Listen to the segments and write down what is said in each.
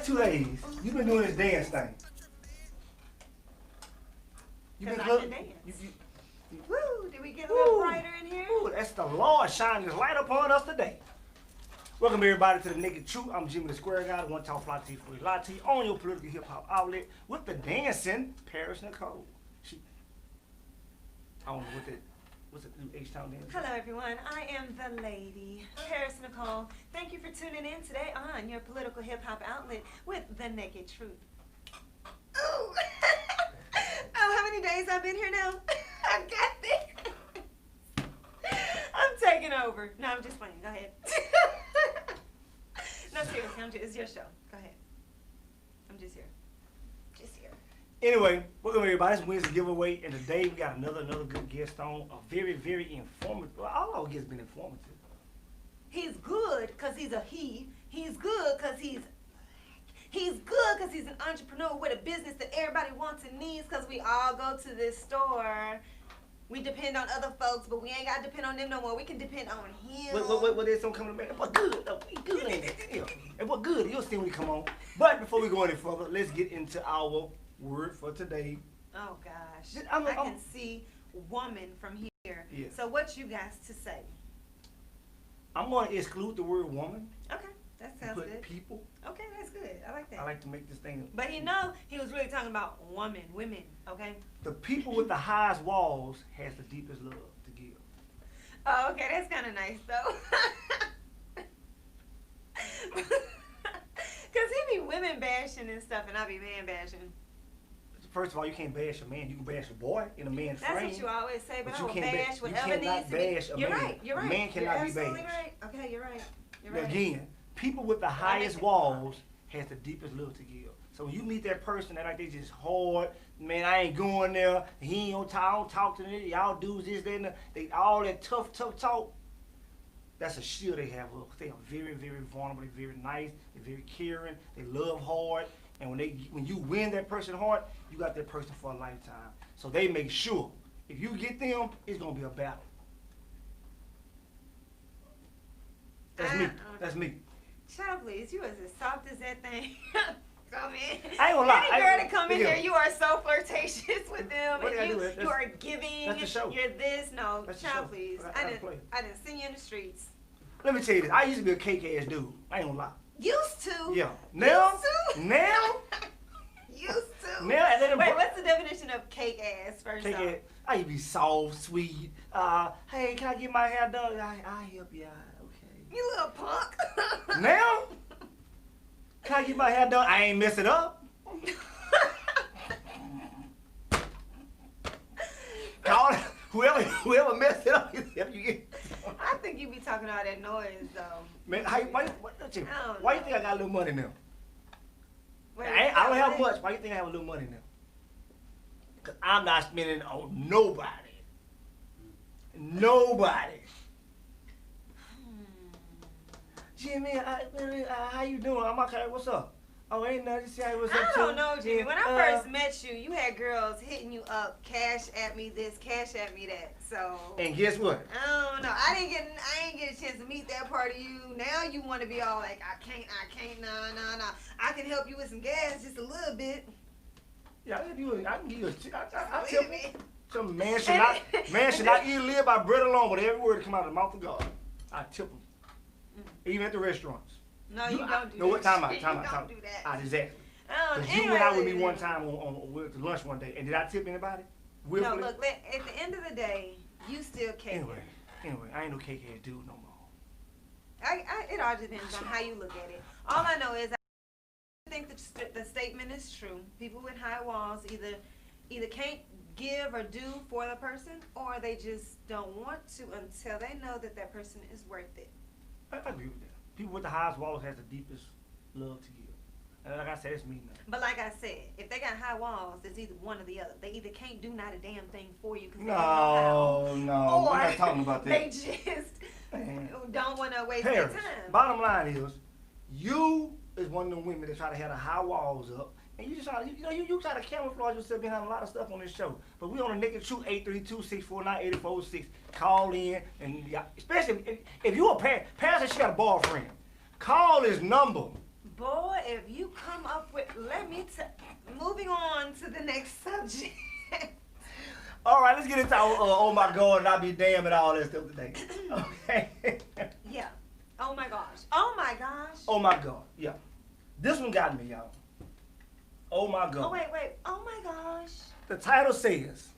last 2 days, you've been doing this dance thing. You been I can dance. Woo! Did we get a little brighter in here? Ooh, that's the Lord shining his light upon us today. Welcome everybody to the Naked Truth. I'm Jimmy the Square Guy, the one talk fly T for Lati on your political hip hop outlet with the dancing Paris Nicole. I don't know what's the new H-Town dance? Hello everyone, I am the lady, Paris Nicole. Thank you for tuning in today on your political hip hop outlet with the Naked Truth. Ooh! Oh, how many days I've been here now? I've got this. I'm taking over. No, I'm just playing. Go ahead. No, seriously, it's your show. Go ahead. I'm just here. Just here. Anyway, welcome everybody. It's Wednesday giveaway, and today we got another good guest on. A very, very informative. Well, all our guests been informative. He's good because he's a he. He's good because he's good because he's an entrepreneur with a business that everybody wants and needs because we all go to this store. We depend on other folks, but we ain't got to depend on them no more. We can depend on him. What there's some coming to me. What good? No, we good ain't it? Yeah. And what good? You'll see when we come on. But before we go any further, let's get into our word for today. Oh, gosh. I can see woman from here. Yeah. So what you guys to say? I'm going to exclude the word woman. Okay. That sounds put good. people. Okay, that's good. I like that. I like to make this thing. But he was really talking about women, okay? The people with the highest walls has the deepest love to give. Oh, okay, that's kind of nice though. Cause he be women bashing and stuff, and I be man bashing. First of all, you can't bash a man. You can bash a boy in a man's frame. That's what you always say, but I you will can't bash whatever needs to bash be. a You're man. right. You're right. A man cannot you're be absolutely bashed. right. Okay, you're right. You're right. Again, people with the highest walls has the deepest love to give. So when you meet that person that like they just hard, man, I ain't going there. He ain't on time. I don't talk to them. Y'all dudes this, that, and they all that tough talk. That's a shield they have. They are very, very vulnerable. They're very nice. They're very caring. They love hard. And when you win that person's heart, you got that person for a lifetime. So they make sure if you get them, it's gonna be a battle. That's me. That's me. Child, please, you is as soft as that thing. Come in. I ain't gonna lie. Any girl that come in here, you are so flirtatious with them. What And do? you are giving. That's the show. You're this. No, that's child, please. I didn't see you in the streets. Let me tell you this. I used to be a cake ass dude. I ain't gonna lie. Used to. Yeah. Now. Used to. Now. Used to. Now. And then wait, what's the definition of cake ass first? Cake ass. I used to be soft, sweet. Hey, can I get my hair done? I help you out. Okay. You little punk. Now. Can I get my hair done? I ain't mess it up. Call whoever messed it up, you get. I think you be talking all that noise though. Man, why you think I got a little money now? Wait, I don't have much. Why you think I have a little money now? Cause I'm not spending on nobody. Nobody. Jimmy, how you doing? I'm okay. What's up? Oh, ain't nothing. See how what's up? I don't know, Jimmy. When I first met you, you had girls hitting you up, cash at me this, cash at me that. So. And guess what? I don't know. I ain't get a chance to meet that part of you. Now you want to be all like, I can't. Nah. I can help you with some gas, just a little bit. Yeah, I can give you a tip. I tell you. Some man should not even live by bread alone, but every word that come out of the mouth of God, I tip them. Even at the restaurants. No, you don't do that. No, what time out? Don't do that. Exactly. Because you went out with me one time on lunch one day, and did I tip anybody? No, look, at the end of the day, you still cake. Anyway, I ain't no cake ass dude no more. It all depends on how you look at it. All I know is I think the statement is true. People with high walls either can't give or do for the person, or they just don't want to until they know that that person is worth it. I agree with that. People with the highest walls has the deepest love to give. And like I said, it's me now. But like I said, if they got high walls, it's either one or the other. They either can't do not a damn thing for you because they don't know how. No, we're not talking about that. They just don't want to waste their time. Bottom line is, you is one of them women that try to have the high walls up, and you just try to, you try to camouflage yourself behind a lot of stuff on this show. But we on the Naked Truth 832-649-8406. Call in, and especially if you a parent said she got a boyfriend, call his number. Boy, if you come up with, moving on to the next subject. All right, let's get into our oh my God, and I'll be damn and all that stuff today. Okay. Yeah. Oh my gosh. Oh my gosh. Oh my God. Yeah. This one got me, y'all. Oh my God. Oh wait. Oh my gosh. The title says,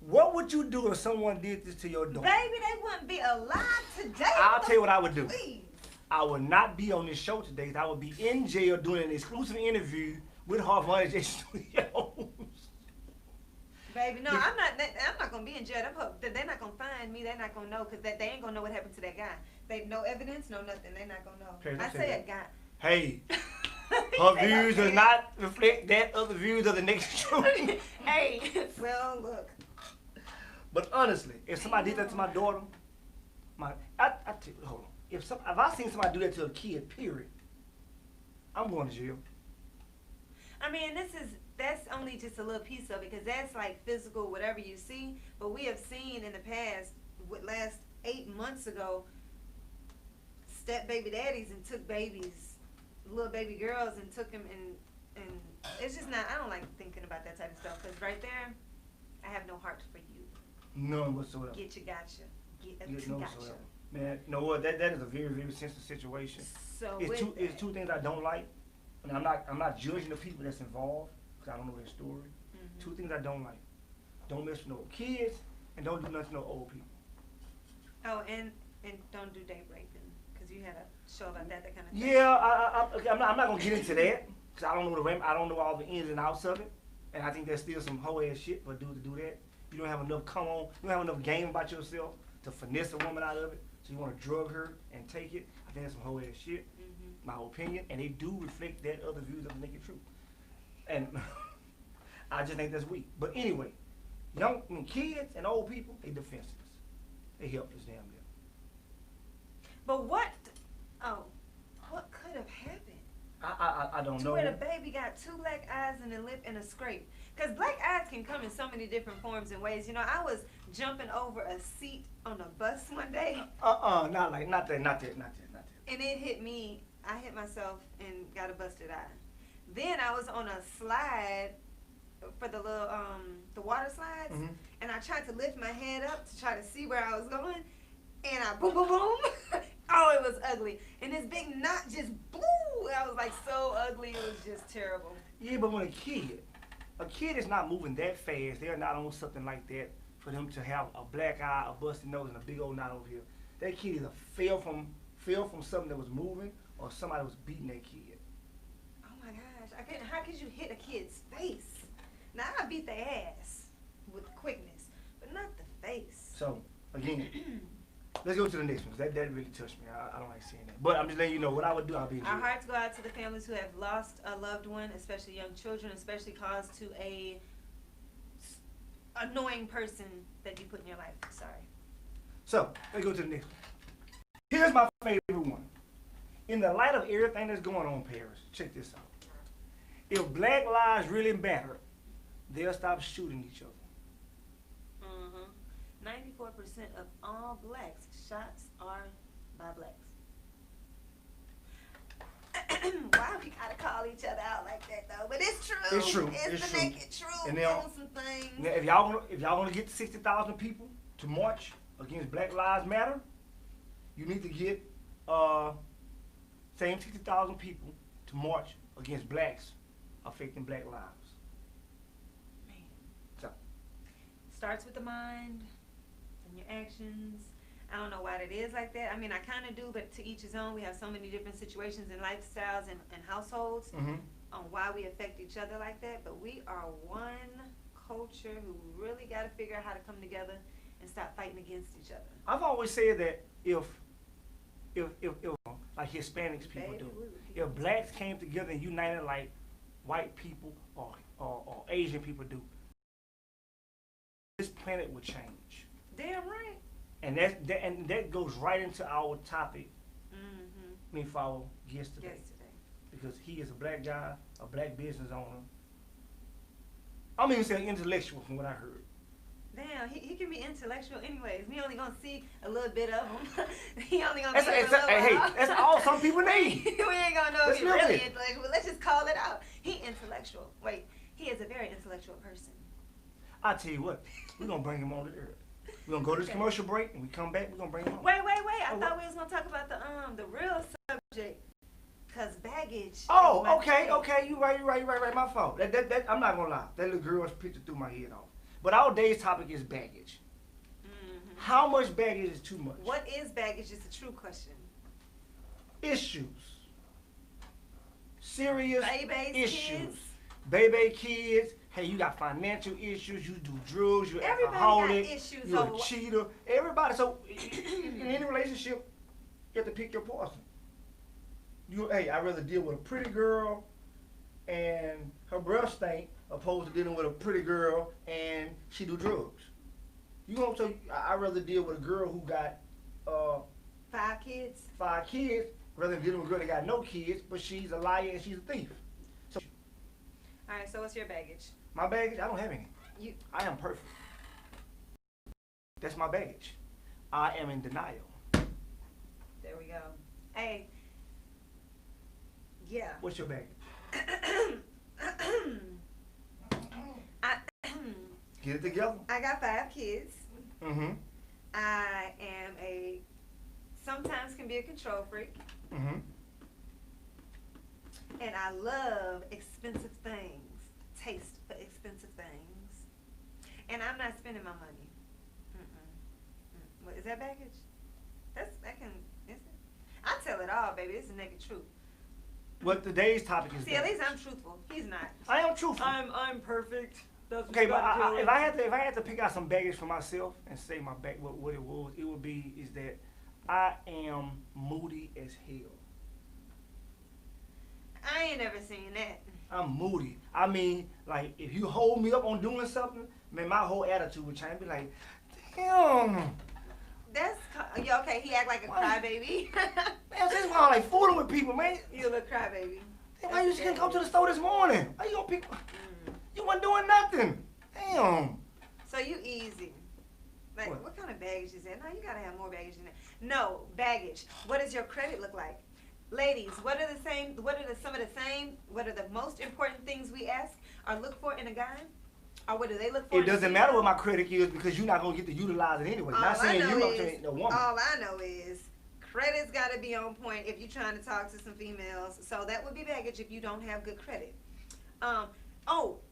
"What would you do if someone did this to your daughter?" Baby, they wouldn't be alive today. I'll tell you what I would do. Please. I would not be on this show today. I would be in jail doing an exclusive interview with HARVUNI Studios. Baby, no, I'm not gonna be in jail. They're not gonna find me. They're not gonna know because they ain't gonna know what happened to that guy. They no evidence, no nothing. They're not gonna know. Okay, I say a guy. Hey, her views does not reflect that of the views of the next show. Hey, well, look. But honestly, if somebody did that to my daughter, hold on. If I seen somebody do that to a kid, period, I'm going to jail. I mean, that's only just a little piece of it because that's like physical, whatever you see. But we have seen in the past, last 8 months ago, step baby daddies and took babies, little baby girls, and took them and it's just not. I don't like thinking about that type of stuff because right there, I have no heart for you. None whatsoever. Get you, gotcha. Get no gotcha. whatsoever. Man, you know what? That is a very, very sensitive situation. So It's two things I don't like, and I'm not judging the people that's involved because I don't know their story. Mm-hmm. Two things I don't like: don't mess with no kids, and don't do nothing to no old people. Oh, and don't do date raping because you had a show about that kind of thing. Yeah, I'm not gonna get into that because I don't know all the ins and outs of it, and I think there's still some hoe ass shit for a dude to do that. You don't have enough you don't have enough game about yourself to finesse a woman out of it. So you want to drug her and take it. I think that's some whole ass shit, my opinion, and they do reflect that other views of the naked truth. And I just think that's weak. But anyway, kids and old people, they defenseless. They helpless damn near. But what could have happened? I don't know. Where the baby got 2 black eyes and a lip and a scrape. Because black eyes can come in so many different forms and ways. You know, I was jumping over a seat on a bus one day. Not that. And it hit me. I hit myself and got a busted eye. Then I was on a slide for the little, the water slides. Mm-hmm. And I tried to lift my head up to try to see where I was going. And I boom, boom, boom. Oh, it was ugly. And this big knot just blew. I was like so ugly. It was just terrible. Yeah, but when a kid is not moving that fast, they're not on something like that for them to have a black eye, a busted nose, and a big old knot over here. That kid either fell from something that was moving or somebody was beating that kid. Oh my gosh. How could you hit a kid's face? Now, I beat the ass with quickness, but not the face. So, again, let's go to the next one, because that really touched me. I don't like seeing that. But I'm just letting you know what I would do. I'll be in jail. Our hearts go out to the families who have lost a loved one, especially young children, especially caused to a annoying person that you put in your life. Sorry. So, let's go to the next one. Here's my favorite one. In the light of everything that's going on, Paris, check this out. If black lives really matter, they'll stop shooting each other. 94% of all blacks shots are by blacks. Why we gotta call each other out like that though? But it's true. It's true. It's the naked truth. And now, on some things. Now, if y'all gonna get 60,000 people to march against Black Lives Matter, you need to get same 60,000 people to march against blacks affecting black lives. Man. So. Starts with the mind and your actions. I don't know why that is like that. I mean, I kind of do, but to each his own. We have so many different situations and lifestyles and households on why we affect each other like that. But we are one culture who really got to figure out how to come together and stop fighting against each other. I've always said that if like Hispanics people do, if blacks came together and united like white people or Asian people do, this planet would change. Damn right. And that goes right into our topic. For our guest today. Because he is a black guy, a black business owner. I'm even saying intellectual from what I heard. Damn, he can be intellectual anyways. We only gonna see a little bit of him. He only gonna That's, be a little hey, while. that's all some people need. We ain't gonna know if That's he's really it. intellectual. Let's just call it out. He intellectual. Wait, he is a very intellectual person. I tell you what, we're gonna bring him on to the earth. We're gonna go to this commercial break, and we come back. We're gonna bring him on. Wait. I thought we was gonna talk about the real subject. Cause baggage. Oh, okay. You right. My fault. That I'm not gonna lie. That little girl's picture threw my head off. But our day's topic is baggage. Mm-hmm. How much baggage is too much? What is baggage is the true question. Issues. Serious issues. Kids. Baby kids. Hey, you got financial issues. You do drugs. You're alcoholic. Got issues. You're a cheater. Everybody. So in any relationship, you have to pick your poison. Hey, I'd rather deal with a pretty girl and her breath stink opposed to dealing with a pretty girl and she do drugs. You know, so I'd rather deal with a girl who got 5 kids. 5 kids rather than dealing with a girl that got no kids, but she's a liar and she's a thief. So, all right. So what's your baggage? my baggage, I don't have any. You. I am perfect. That's my baggage. I am in denial. There we go. Hey. Yeah. What's your baggage? Get it together. I got 5 kids. Mm-hmm. I am sometimes can be a control freak. Mm-hmm. And I love expensive things. Taste for expensive things. And I'm not spending my money. What, is that baggage? Is it? I tell it all, baby. It's the naked truth. What today's topic is. See, at least I'm truthful. He's not. I am truthful. I'm perfect. That's Okay, but if I had to pick out some baggage for myself and say my what it would be is that I am moody as hell. I ain't never seen that. I'm moody. I mean, like if you hold me up on doing something, man, my whole attitude would change. Be like, damn. Yeah, okay, he act like a crybaby. Man, that's why I like fooling with people, man. You a little crybaby. Why you just couldn't go to the store this morning? Why you gonna pick? You wasn't doing nothing. Damn. So you easy. Like, what kind of baggage is that? No, you gotta have more baggage than that. No, baggage. What does your credit look like? Ladies, what are the most important things we ask or look for in a guy? Or what do they look for? It doesn't matter what my credit is because you're not gonna get to utilize it anyway. Not saying you up to a woman. All I know is credit's gotta be on point if you're trying to talk to some females. So that would be baggage if you don't have good credit.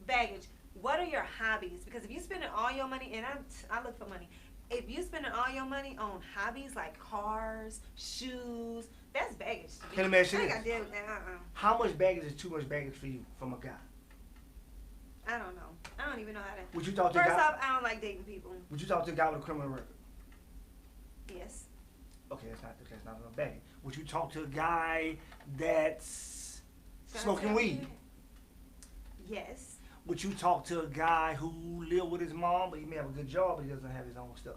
Baggage. What are your hobbies? Because if you spending all your money, and I look for money. If you spending all your money on hobbies like cars, shoes, that's baggage to me. Can I ask you I this? gotta deal with that. How much baggage is too much baggage for you from a guy? I don't know. I don't even know how to. Would you talk to a First guy? off, I don't like dating people. Would you talk to a guy with a criminal record? Yes. Okay, that's not enough baggage. Would you talk to a guy that's smoking weed? Yes. Would you talk to a guy who live with his mom, but he may have a good job, but he doesn't have his own stuff?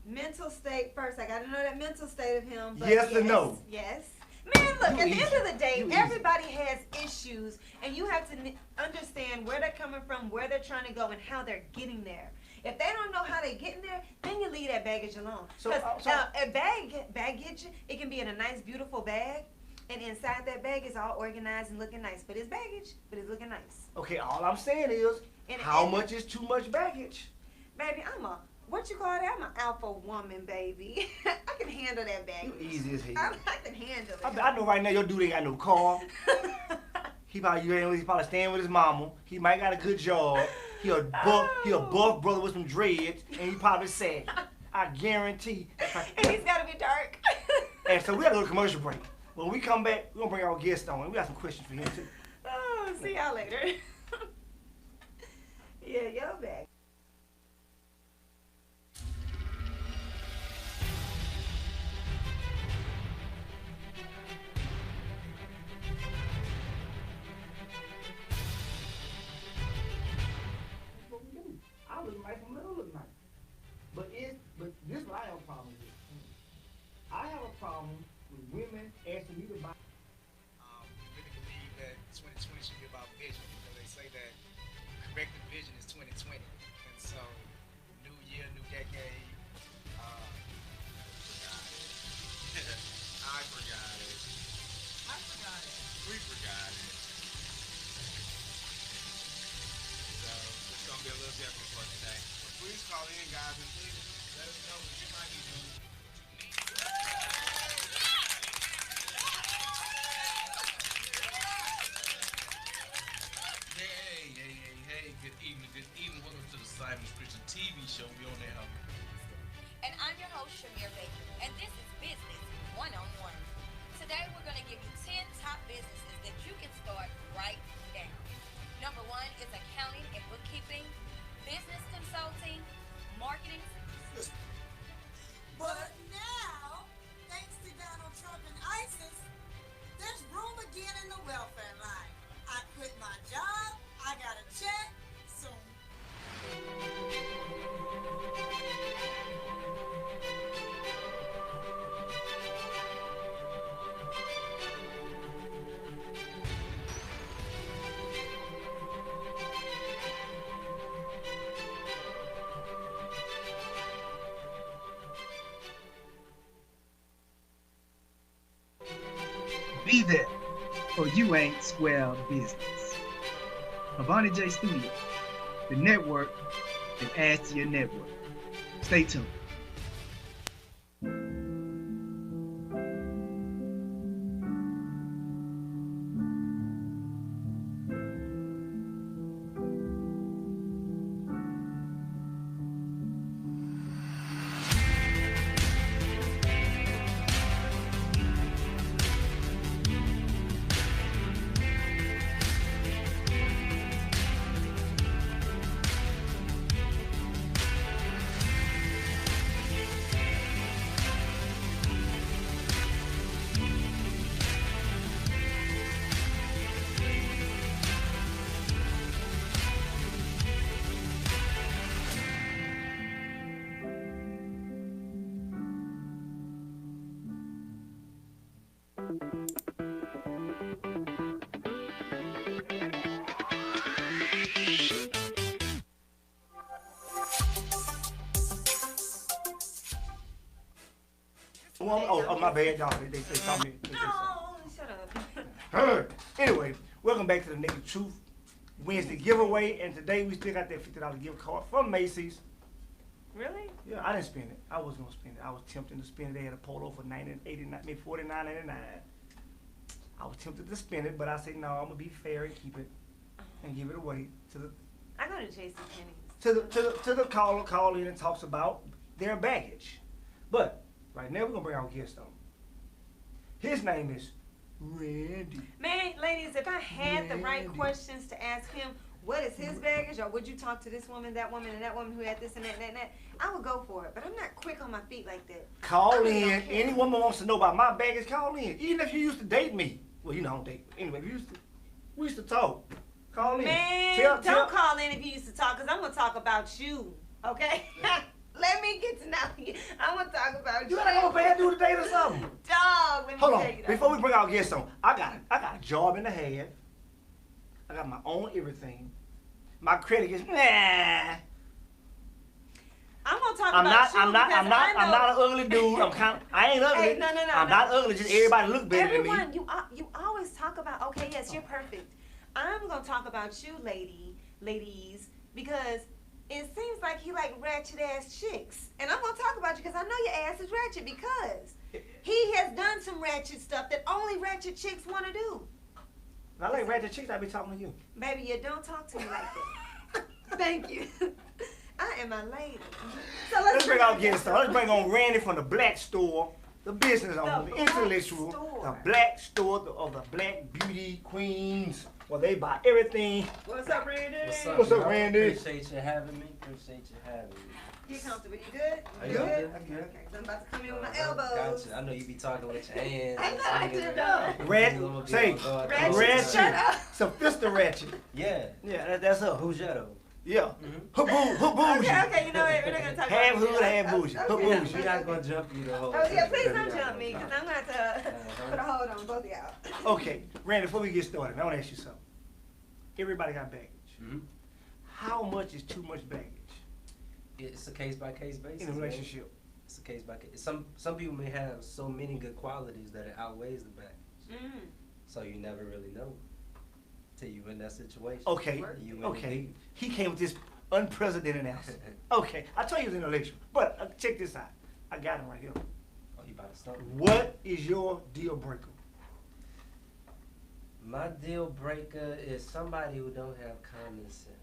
Mental state first. I gotta know that mental state of him. But yes or no? Yes. Man, look, at the end of the day, You everybody has issues, and you have to understand where they're coming from, where they're trying to go, and how they're getting there. If they don't know how they're getting there, then you leave that baggage alone. Because baggage, it can be in a nice, beautiful bag, and inside that bag is all organized and looking nice. But it's baggage, but it's looking nice. Okay, all I'm saying is, how much is too much baggage? Baby, what you call that? I'm an alpha woman, baby. I can handle that baggage. You easy as hell. I can handle it. I know right now your dude ain't got no car. He's probably staying with his mama. He might got a good job. He a buff brother with some dreads, and he probably sad. I guarantee. And he's gotta be dark. And so we gotta go to commercial break. When we come back, we're gonna bring our guest on, and we got some questions for him too. Oh, see y'all later. Yeah, y'all back. I look nice, I'm gonna look nice. But this is what I have a problem with. I have a problem with women asking me to buy. Really believe that 2020 should be about vision. You know, they say that corrective vision is 2020. forgot it. I forgot it. We forgot it. So it's gonna be a little different for today. Please call in, guys, and please let us know what you might be doing. Hey, good evening, good evening. Welcome to the Simon's Christian TV show. We on there. And I'm your host, Shamir Baker, and this is Business One-on-One. Today, we're going to give you 10 top businesses that you can start right now. Number 1 is accounting and bookkeeping, business consulting, marketing. But now, thanks to Donald Trump and ISIS, there's room again in the welfare line. I quit my job, I got a check soon. Be there, or you ain't square business. HARVUNI J Studio, the network that adds to your network. Stay tuned. Oh, my bad, y'all. They saw me. No, shut up. Anyway, welcome back to the Naked Truth Wednesday giveaway, and today we still got that $50 gift card from Macy's. Really? Yeah, I didn't spend it. I was gonna spend it. I was tempted to spend it. They had a polo for $89, maybe $49.99. I was tempted to spend it, but I said no. I'm gonna be fair and keep it and give it away to the I go to JCPenney's. to the caller call in and talks about their baggage. But right now we're gonna bring our guest on. His name is Randy. Man, ladies, if I had the right Randy. questions to ask him, what is his baggage, or would you talk to this woman, and that woman who had this and that and that and that, I would go for it. But I'm not quick on my feet like that. Call I really in. don't care. Any woman wants to know about my baggage, call in. Even if you used to date me. Well, you know I don't date. Anyway, we used to talk. Call in. Man, don't call in if you used to talk, because I'm going to talk about you, okay? Let me get to know you. I'm going to talk about You gotta go bad dude today or something. Dog, let me Hold tell on. you that. Before we bring our guest on, I got a job and a half. I got my own everything. My credit is nah. I'm going to talk I'm about not. you I'm not. because I'm not. I know I'm not an ugly dude. I ain't ugly. Hey, no. I'm not ugly. Just everybody look better than me. Everyone, you always talk about, okay, yes, you're perfect. I'm going to talk about you, ladies, because it seems like you like ratchet ass chicks. And I'm going to talk about you because I know your ass is ratchet, because he has done some ratchet stuff that only ratchet chicks want to do. If I like ratchet chicks, I be talking to you. Baby, you don't talk to me like that. Thank you. I am a lady. So Let's bring our guest on. Let's bring on Randy from the Black Store, the business owner, the Black intellectual, Store. the Black Store of the Black Beauty Queens. Well, they buy everything. What's up, Randy? What's up, y'all? Randy? Appreciate you having me. Appreciate you having me. You comfortable? You good? Are You you good? good? I'm good. Okay, 'cause I'm about to come in with my elbows. Gotcha. I know you be talking with your hands. I know I do, though. Red, say, Ratchet, ratchet. shut up. Sophisticated ratchet. Yeah. Yeah, that's her. Who's that though? Yeah. Her bougie. Okay, you know what? We're not gonna talk Half about hood, half bougie. Her Okay. bougie. We're not gonna jump you the whole Oh yeah, time. please We're don't not jump gonna me, because talk. I'm gonna have to put a hold on both of y'all. Okay, Randy, before we get started, I want to ask you something. Everybody got baggage. Mhm. How much is too much baggage It's a case by case basis. in a man. relationship? It's a case by case. Some people may have so many good qualities that it outweighs the bad. So you never really know till you in that situation. Okay, You in okay. deep. He came with this unprecedented answer. Okay, I told you he was intellectual. But check this out. I got him right here. Oh, you about to start? What is your deal breaker? My deal breaker is somebody who don't have common sense.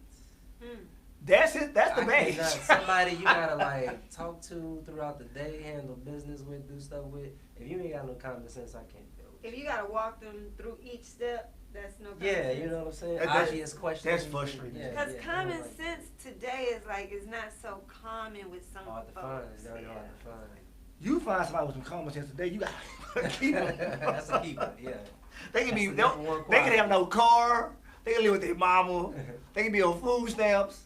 That's it. That's the I bag. cannot- somebody you gotta like talk to throughout the day, handle business with, do stuff with. If you ain't got no common sense, I can't deal with If you gotta walk them through each step, that's no common Yeah, sense. you know what I'm saying? That's- Obvious questions. that's frustrating. Because I common don't like sense today is not so common with some Hard to find. folks. It's very hard to find. You find somebody with some common sense today, you gotta keep them. That's a keeper, yeah. They can be. That's the number one They can quality. have no car. They can live with their mama. They can be on food stamps.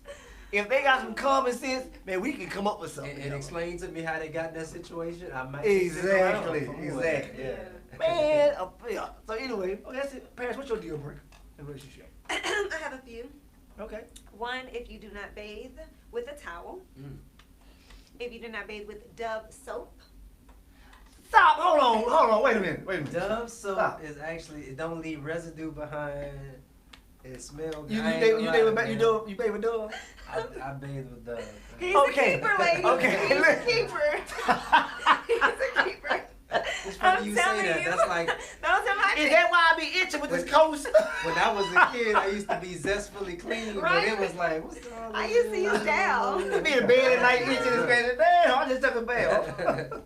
If they got some common sense, man, we can come up with something. And explain to me how they got in that situation. I might Exactly, stick around for more. exactly. Yeah. Man, yeah. So anyway, that's it. Parents, what's your deal breaker in a relationship? I have a few. Okay. One, if you do not bathe with a towel. If you do not bathe with Dove soap. Stop. Hold on. Wait a minute. Dove soap Stop. is actually, it don't leave residue behind. It smells You good. bathe with Dove? I bathe with Dove. He's Okay. a keeper, lady. Okay. He's a keeper. He's a keeper. It's funny you say telling that. you. That's like Those are my Is that why I be itching with this coast? when I was a kid, I used to be zestfully clean, Right. but it was like, what's all I this? used to use Dow. I be in bed at night itching and scratching. Damn, I just took a bath.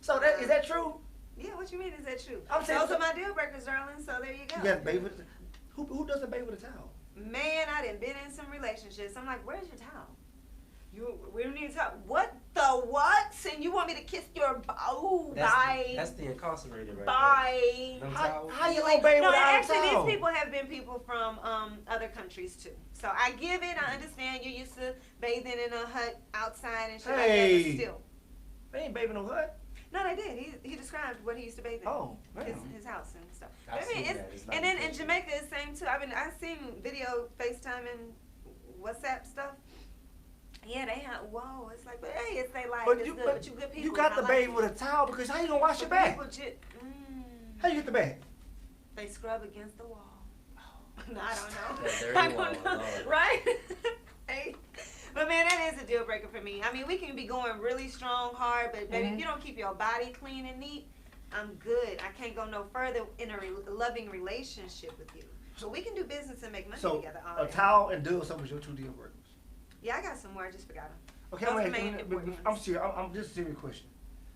So is that true? Yeah, what you mean is that true? I'm saying- Those are my deal breakers, darling, so there you go. You got bathe with who doesn't bathe with a towel? Man, I done been in some relationships. I'm like, where's your towel? We don't need to talk. What the what? And you want me to kiss your bye. That's the incarcerated right Bye. there. Them How towels. you gonna bathe No, without a actually, towel? these people have been people from other countries too. So I give it. I understand you're used to bathing in a hut outside and shit like that, Hey. but still. They ain't bathing no hut. No, they did. He described what he used to bathe in. Oh, man. His house and stuff. I've But I mean, seen that. It's not and then in official. Jamaica it's same too. I've seen video FaceTime and WhatsApp stuff. Yeah, they have. Whoa, it's like, but hey, it's they like, But it's you, good, but but you good people. you got I to like bathe you. with a towel because how you gonna wash your But back? people How you get the bath? They scrub against the wall. No, I don't know. That dirty I don't wall, know. Lord. Right? Hey. But man, that is a deal breaker for me. I mean, we can be going really strong, hard, but baby, if you don't keep your body clean and neat, I'm good. I can't go no further in a loving relationship with you. So we can do business and make money So together. all a day. towel and Dove soap is your two deal breakers. Yeah, I got some more. I just forgot them. Okay, Those are I'm, main asking, important I'm ones. serious. I'm just a serious question.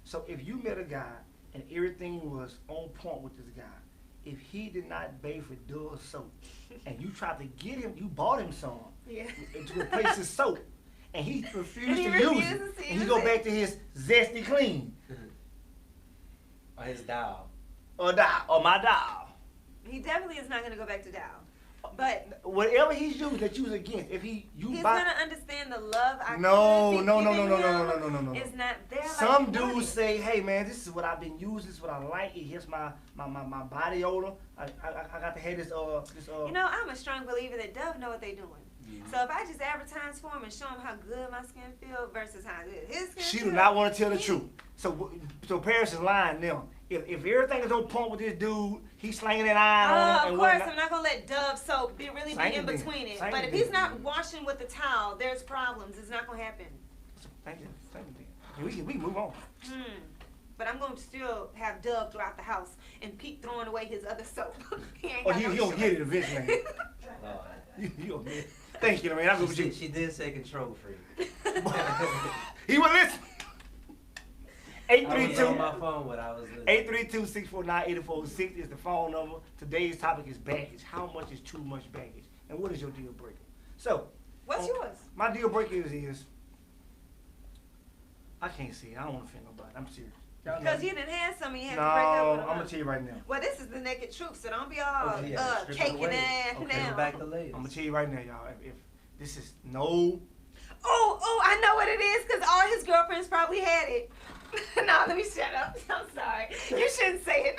So if you met a guy and everything was on point with this guy, if he did not bathe with Dove soap, and you tried to get him, you bought him some Yeah. to replace his soap, and he refused And he to use refuses it, to and he use go it. back to his zesty clean Or his dial. or my dial. He definitely is not going to go back to Dow. But Whatever he's used that you was against, if you he's buy. going to understand the love I No, could be no, no, giving no, no, no, him no, no, no, no, no. is not there. like Some he wanted. dudes say, "Hey man, this is what I've been using. This is what I like. It hits my body odor. I got to have this You know, I'm a strong believer that Dove know what they doing. So if I just advertise for him and show him how good my skin feel versus how good his skin She feel, do not want to tell the truth. So Paris is lying now. If everything is on point with this dude, he's slanging that iron on of and course, whatnot. I'm not gonna let Dove soap really Same be in thing. between it. Same But if thing. he's not washing with the towel, there's problems. It's not gonna happen. Thank you. Same thing. We can move on. But I'm gonna still have Dove throughout the house and Pete throwing away his other soap. He ain't Oh, got no he don't choice. get it eventually. Lord. You don't get it. Thank you, man. I'm good with you. She did say control freak. He will listen. I was on 832. my phone when I was listening. 832-649-8406 is the phone number. Today's topic is baggage. How much is too much baggage? And what is your deal breaker? So, What's yours? my deal breaker is I can't see it. I don't want to offend nobody. I'm serious. Y'all know Because me. you didn't have some and you had No, to break up with I'm them. gonna tell you right now. Well, this is the naked truth, so don't be all Oh, yeah, strip it caking away. ass Okay, now. Back to ladies. I'm gonna tell you right now, y'all. If this is no, Oh, I know what it is, because all his girlfriends probably had it. No, let me shut up. I'm sorry. You shouldn't say it.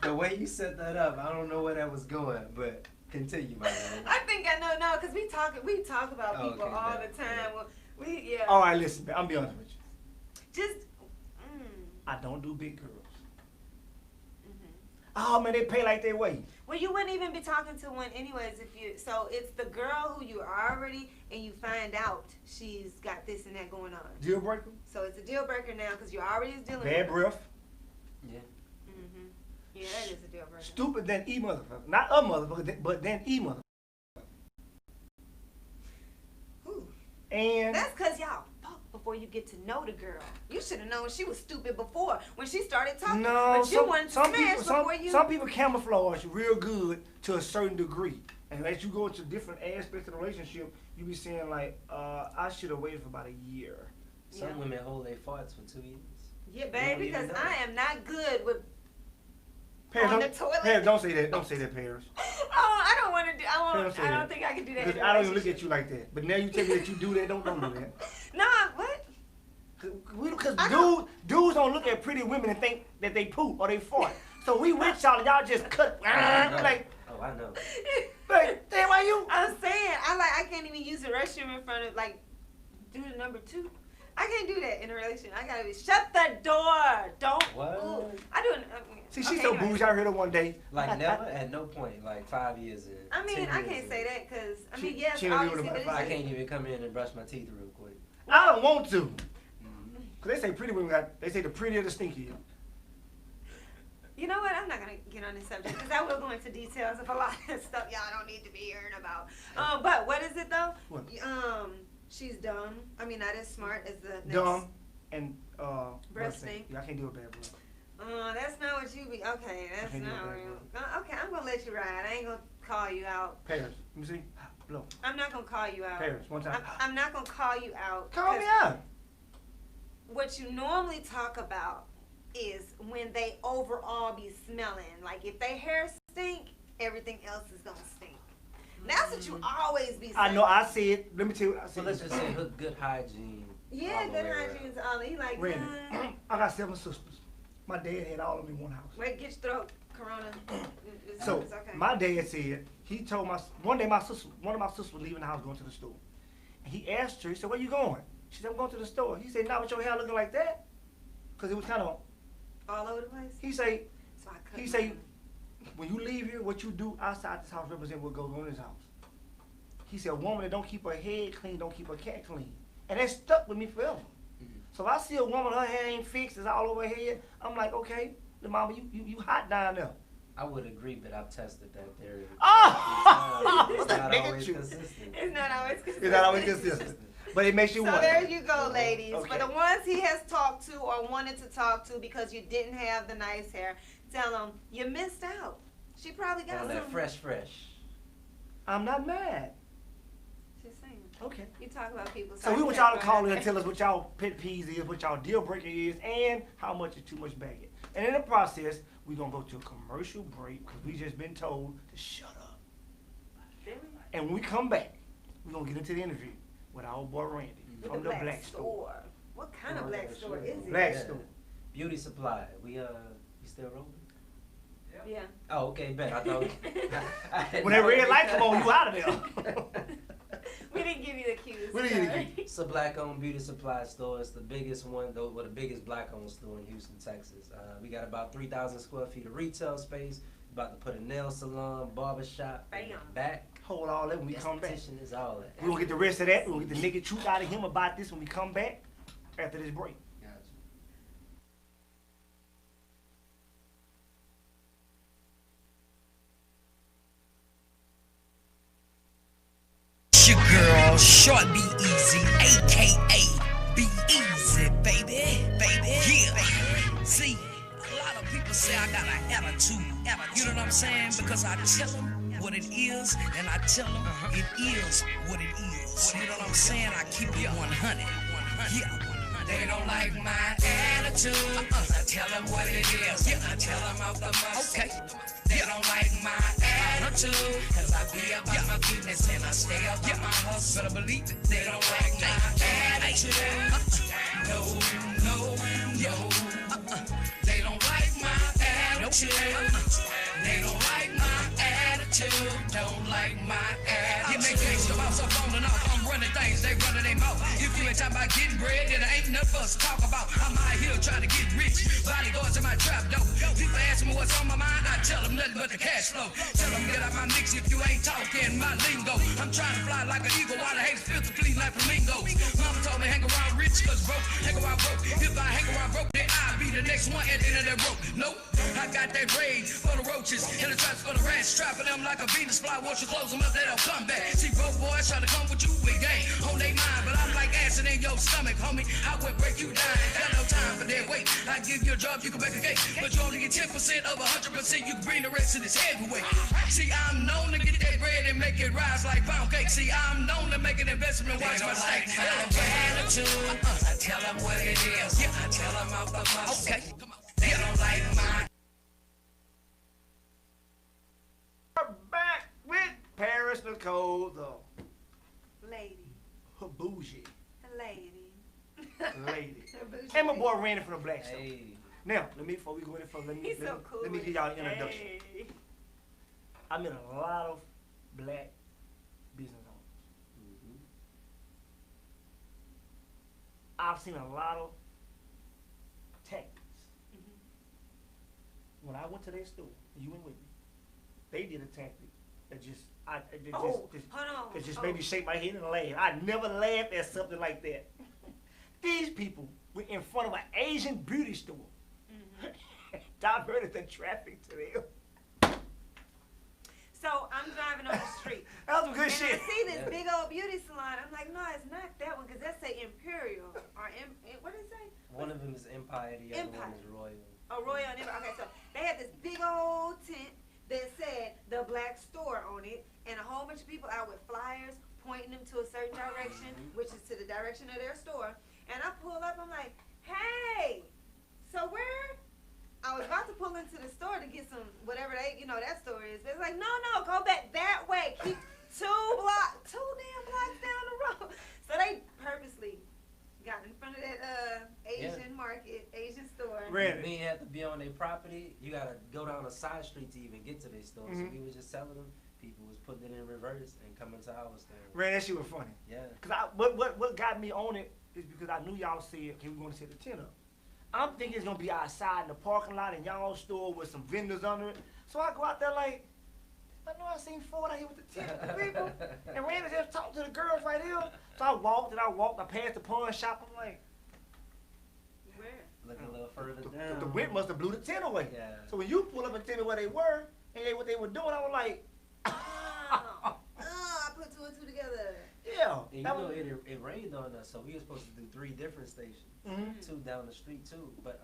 The way you set that up, I don't know where that was going, but continue, my man. I think I know now, because we talk about people Okay, all bad, the time. bad. Well, yeah. all right, listen, man. I'm be honest with you. Just. I don't do big girls. Oh man, they pay like they weigh. Well, you wouldn't even be talking to one anyways if you. So it's the girl who you already and you find out she's got this and that going on. Deal breaker? So it's a deal breaker now because you already is dealing Bad with. breath. Yeah. Yeah, that is a deal breaker. Stupid than E motherfucker. Not a motherfucker, but then E motherfucker. Ooh. And That's because y'all fuck before you get to know the girl. You should have known she was stupid before when she started talking. no, but you wanted to smash before you. some people camouflage real good to a certain degree. And as you go into different aspects of the relationship, you be saying like, I should have waited for about a year. Some women hold their farts for 2 years. Yeah, babe, because I am not good with Paris, on the toilet. Paris, don't say that. Don't say that, Paris. Oh, I don't want to do. Paris, I don't think I can do that. Because I don't even look at you like that. But now you tell me that you do that. Don't do that. No, what? Because dudes don't look at pretty women and think that they poop or they fart. So we with y'all and y'all just cut. Like, oh, I know. like, damn, why you? I'm saying I can't even use the restroom in front of like do the number 2. I can't do that in a relationship. I gotta be shut the door. Don't. What? Ooh. I do it. See, she's so bougie. I heard her one day. Like never, at no point, like 5 years in. I mean, 10 I years can't in. say that because I She- mean, yes, she don't do it obviously, about but I it's can't even come in and brush my teeth real quick. I don't want to. Because they say pretty women they say the prettier the stinkier. You know what? I'm not gonna get on this subject because I will go into details of a lot of stuff y'all don't need to be hearing about. But what is it though? What? She's dumb. I mean, not as smart as the next. Dumb and Breast stink. Yeah, I can't do a bad breath. That's not what you be. Okay, that's can't do not that, real. Okay, I'm gonna let you ride. I ain't gonna call you out. Paris, let me see. Blow. I'm not gonna call you out. Paris, one time. I'm not gonna call you out. Call me 'cause out. What you normally talk about is when they overall be smelling. Like if they hair stink, everything else is gonna stink. That's what you always be saying. I know. I see it. Let me tell you. I see So let's just say good hygiene. Yeah, all the good way around. hygiene's all. He like, Randy, I got 7 sisters. My dad had all of them in one house. wait, get your throat, Corona. So It's okay. my dad said he told one day one of my sisters was leaving the house going to the store, and he asked her. He said, "Where you going?" She said, "I'm going to the store." He said, "Not with your hair looking like that," because it was kind of. all over the place. He say, So I cut he mine. say, when you leave here, what you do outside this house represent what goes on in this house. He said, a woman that don't keep her head clean don't keep her cat clean, and that stuck with me forever. So if I see a woman, her hair ain't fixed, it's all over her head, I'm like, okay, the mama, you hot down there. I would agree, but I've tested that theory. Oh! It's not Look at always you. consistent. It's not always consistent. It's not always consistent, but it makes you So wonder. there you go, ladies. Okay. For the ones he has talked to or wanted to talk to because you didn't have the nice hair, tell them you missed out. She probably got On some. that fresh. I'm not mad. Just saying. Okay. You talk about people. So we want y'all to call in and tell us what y'all pet peeves is, what y'all deal breaker is, and how much is too much baggage. And in the process, we're going to go to a commercial break because we just been told to shut up. And when we come back, we're going to get into the interview with our boy Randy from the Black Store. What kind of black store is it? Black Yeah. Store. Beauty supply. We still rolling? Yeah. Oh, okay, bet. I thought. When that red light come on, you out of there. We didn't give you the cues. We didn't give you the sorry. It's a black-owned beauty supply store. It's the biggest one, though, the biggest black-owned store in Houston, Texas. We got about 3,000 square feet of retail space. About to put a nail salon, barbershop, in the Bam. back. Hold all that when we come back. Esthetician is all that. We're going to get the rest of that. We're going to get the naked truth out of him about this when we come back after this break. Gotcha. It's your girl, Short Be Easy, aka Be Easy, baby. Yeah. See, a lot of people say I got an attitude. You know what I'm saying? Because I tell them what it is, and I tell them it is what it is. You know what I'm saying? I keep it 100. Yeah. They don't like my attitude. I tell them what it is. I tell them out the mouth. Okay. They don't like my attitude. Cause I be about my business and I stay about my hustle. Better believe it. They don't like my attitude. No. They don't like my attitude. They don't like my attitude. Don't like my attitude. You make things about up on falling off. I'm running things, they running their mouth. If you ain't talking about getting bread, then there ain't nothing for us to talk about. I'm out here trying to get rich. Bodyguards in my trap dope. People ask me what's on my mind, I tell them nothing but the cash flow. Tell them get out my mix if you ain't talking my lingo. I'm trying to fly like an eagle while the haters filter fleeing like flamingos. Mama told me hang around rich cause broke, hang around broke. If I hang around broke, then I'll be the next one at the end of that rope. Nope, I got that rage for the roaches and the traps for the rats. Trapping them like a Venus fly. Once you close them up, they don't come back. See broke boys try to come with you with game on they mind, but I'm like acid in your stomach, homie. I would break you down. Ain't got no time for that weight. I give you a job, you can make a cake, but you only get 10% of 100%. You can bring the rest of this heavyweight. See, I'm known to get that bread and make it rise like pound cake. See, I'm known to make an investment. Watch my stake. Attitude. I tell them what it is. Yeah, I tell them off the muscle. Okay, come on. They don't like mine. We're back with Paris Nicole, the Lady. bougie Lady. lady. Bougie And my lady. boy Randy from the Black Stone. Hey. Now, before we go any further, He's so cool. let me give y'all an introduction. Hey. I met a lot of black business owners. Mm-hmm. I've seen a lot of tactics. Mm-hmm. When I went to their store, you went with me, they did a tactic that just, Hold on. that just made me shake my head and laugh. I never laughed at something like that. These people were in front of an Asian beauty store. Mm-hmm. Diverted the traffic to them. So I'm driving on the street. That was some good And shit. I see this Yeah. big old beauty salon. I'm like, no, it's not that one, because that say Imperial. Or, what did it say? One of them is Empire, the other Empire. one is Royal. Oh, Royal and Empire. Okay, so they had this big old tent that said the Black Store on it, and a whole bunch of people out with flyers pointing them to a certain direction, which is to the direction of their store. And I pull up, I'm like, hey, so where? I was about to pull into the store to get some, whatever that store is. But it's like, no, go back that way. Keep two damn blocks down the road. So they purposely got in front of that Asian market, Asian store. Really? We had to be on their property. You gotta go down a side street to even get to their store. Mhm. So we was just selling them. People was putting it in reverse and coming to our store. Man, that shit was funny. Yeah. Cause what got me on it is because I knew y'all said, okay, we're gonna set the tent up. I'm thinking it's gonna be outside in the parking lot in y'all store with some vendors under it. So I go out there like, I know I seen Ford out here with the tent with the people. And Randy just talked to the girls right here. So I walked, I passed the pawn shop. I'm like, Where? Look a little further the down. wind must have blew the tent away. Yeah. So when you pull up and tell me where they were and what they were doing, I was like, I put two and two together. yeah. And you that know, was- it rained on us, so we were supposed to do 3 different stations. Mhm. 2 down the street too. But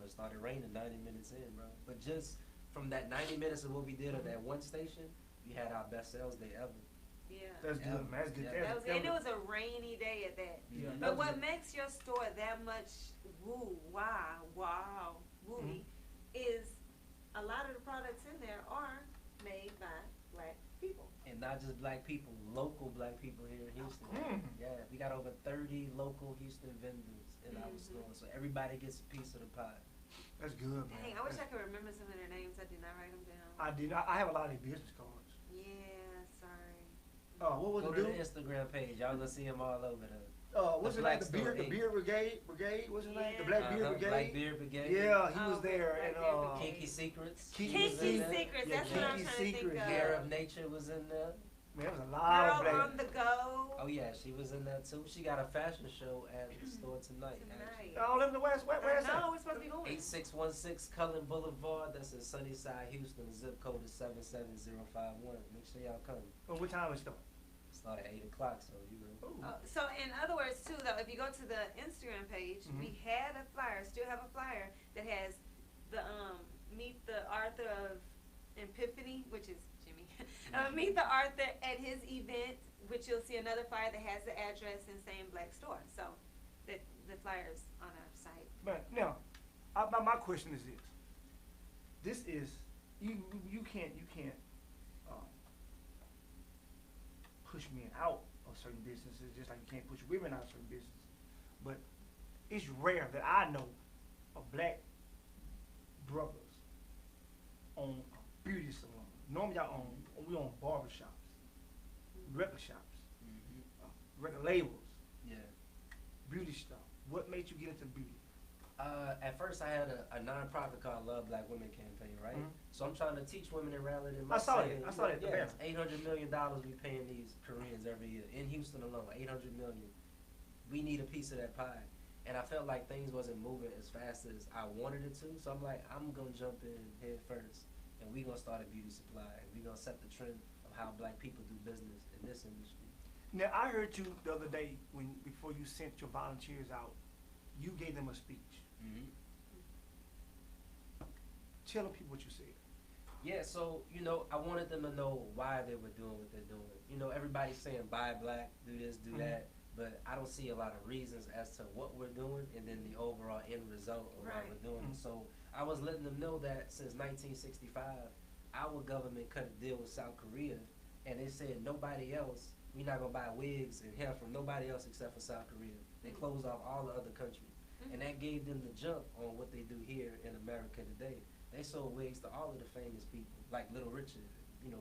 it started raining 90 minutes in, bro. But just from that 90 minutes of what we did at that one station, we had our best sales day ever. Yeah. That's Yeah. good, man. That's good. Yeah. That was, and it was a rainy day at that. Yeah, that But was what good. makes your store that much wooey is a lot of the products in there are made by black people. And not just black people, local black people here in Houston. Mm. Yeah, we got over 30 local Houston vendors in our store, so everybody gets a piece of the pie. That's good, man. Dang, I wish I could remember some of their names. I did not write them down. I did. I have a lot of their business cards. Yeah, sorry. What was Go it to do? the Instagram page, y'all gonna see them all over there. What's The his name? Black The Store, beer brigade. What's his name? The Yeah. Black Beer Brigade. Black Beard Brigade. Yeah, he Oh, was there, Black and Beer Brigade. Kinky Secrets. Kinky was in Kinky there. Secrets, Yeah, that's what I'm Kinky trying to think Secrets. of. Hair of Nature was in there. Man, there was a lot of Girl black. on the go. Oh yeah, she was in there too. She got a fashion show at the store tonight. actually. Tonight. All in the West. Where is No, that? we're supposed to be going. 8616 Cullen Boulevard. That's in Sunnyside, Houston. The zip code is 77051. Make sure y'all come. What time is it start? Start at 8 o'clock, so you know. So in other words too though, if you go to the Instagram page, we had a flyer, still have a flyer that has the meet the Arthur of Epiphany, which is Jimmy. Meet the Arthur at his event, which you'll see another flyer that has the address and saying Black Store. So the flyer's on our site. But now, my question is this. This is you can't push men out of certain businesses just like you can't push women out of certain businesses. But it's rare that I know of black brothers own a beauty salon. Normally we own barber shops, record shops. record labels, Yeah. beauty stuff. What made you get into beauty? At first, I had a nonprofit called Love Black Women Campaign, right? Mhm. So I'm trying to teach women in Raleigh and I saw Mustang, that. I saw that. The Yeah, banner. it's $800 million we paying these Koreans every year in Houston alone. 800 million. We need a piece of that pie, and I felt like things wasn't moving as fast as I wanted it to. So I'm like, I'm gonna jump in head first, and we gonna start a beauty supply, and we gonna set the trend of how Black people do business in this industry. Now I heard you the other day before you sent your volunteers out, you gave them a speech. Mm-hmm. Tell the people what you said. Yeah, so, I wanted them to know why they were doing what they're doing. Everybody's saying buy black, do this, do that, but I don't see a lot of reasons as to what we're doing and then the overall end result of why we're doing it. So I was letting them know that since 1965, our government cut a deal with South Korea, and they said nobody else, we're not going to buy wigs and hair from nobody else except for South Korea. They closed off all the other countries, and that gave them the jump on what they do here in America today. They sold wigs to all of the famous people, like Little Richard,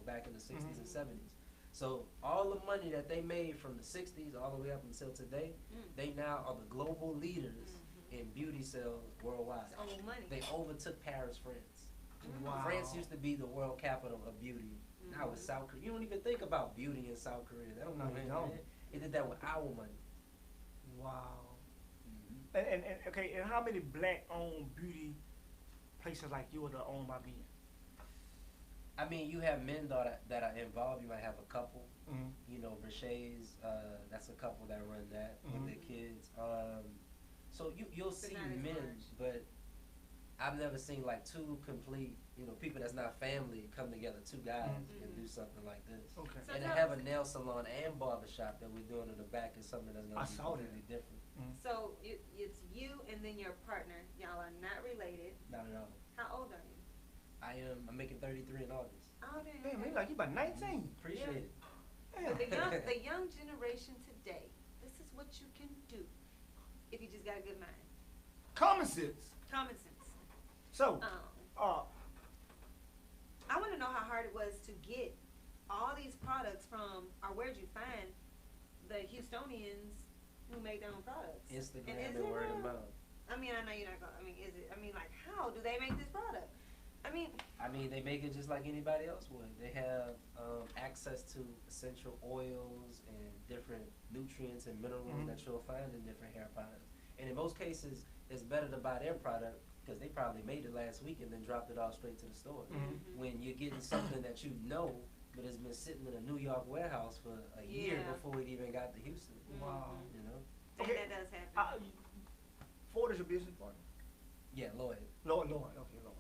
back in the 60s and 70s. So all the money that they made from the 60s all the way up until today, they now are the global leaders in beauty sales worldwide. It's old money. They overtook Paris, France. Wow. France used to be the world capital of beauty. Now it's South Korea. You don't even think about beauty in South Korea. They don't know No, you anything. don't. They did that with our money. Wow. And okay, and how many black-owned beauty places like yours are owned by men? I mean, you have men that are involved. You might have a couple. Mm-hmm. Berchet's, that's a couple that run that with their kids. So you'll see not as men, large. but I've never seen like two complete, people that's not family come together, two guys, and do something like this. Okay. So And to tell have us- a nail salon and barber shop that we're doing in the back is something that's I going to be saw that. completely different. So it's you and then your partner. Y'all are not related. Not at all. How old are you? I'm making 33 in August. Oh, damn. Damn, man, like you about 19. Appreciate it. Damn. The young generation today, this is what you can do if you just got a good mind. Common sense. Common sense. So, I want to know how hard it was to get all these products from, or where'd you find the Houstonians who make their own products? Instagram is and it word of real? mouth. I mean, I know you're not going to, like, how do they make this product? I mean, They make it just like anybody else would. They have access to essential oils and different nutrients and minerals that you'll find in different hair products. And in most cases, it's better to buy their product because they probably made it last week and then dropped it off straight to the store. When you're getting something that but it's been sitting in a New York warehouse for a year Yeah. before it even got to Houston. wow. and that does happen. Ford is your business partner? Yeah, Lloyd. Lord, okay, Lord.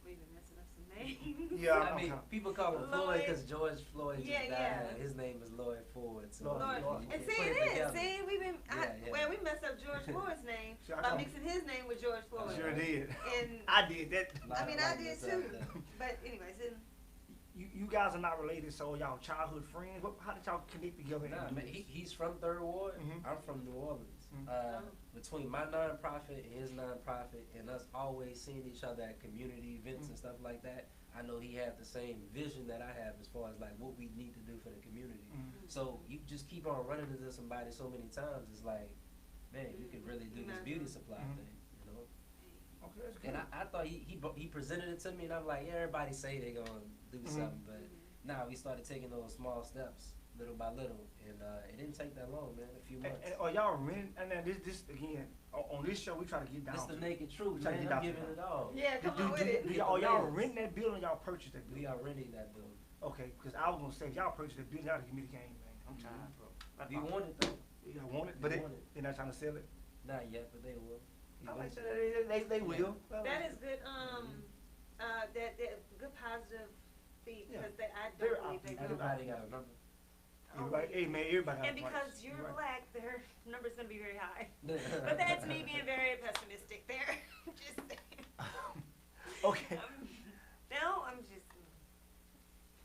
We've been messing up some names. Yeah, I mean, people call him Floyd Lloyd. because George Floyd just Yeah, died. yeah. His name is Lloyd Ford. So Lloyd. Lord. you And can see, put it is. together. See, we've been, Yeah. well, we messed up George Floyd's name See, I by know. mixing his name with George Floyd. Sure did. And, I did that. Lot I of mean, I likeness did out too. there. But anyways, You guys are not related, so y'all childhood friends. How did y'all connect together? and Nah, do man, this? he's from Third Ward. Mhm. I'm from New Orleans. Mhm. Between my nonprofit and his nonprofit, and us always seeing each other at community events and stuff like that, I know he had the same vision that I have as far as like what we need to do for the community. So you just keep on running into somebody so many times. It's like, man, you could really do this beauty supply thing, Okay, that's And cool. I thought he presented it to me, and I'm like, yeah, everybody say they gonna do something, but now we started taking those small steps, little by little, and it didn't take that long, man. A few months. And are y'all renting? And then this again on this show we try to get down. It's the to naked truth, Try to man. get I'm out giving there. it all. yeah, come on with it. Are y'all layers. renting that building? Or y'all purchased that building? We are renting that building. Okay, because I was gonna say if y'all purchased that building, y'all give me the game, man. I'm tired, bro. We want it though. Y'all want it, We but want it. they're not trying to sell it. Not yet, but they will. I like Eventually. that. They will. That is good. That good positive feed Yeah. because I Very don't believe they optimistic. will. Everybody got a number. Everybody, hey man, everybody. And got a because price. you're right. black, their number's gonna be very high. But that's me being very pessimistic there. Just saying. Okay. No, I'm just.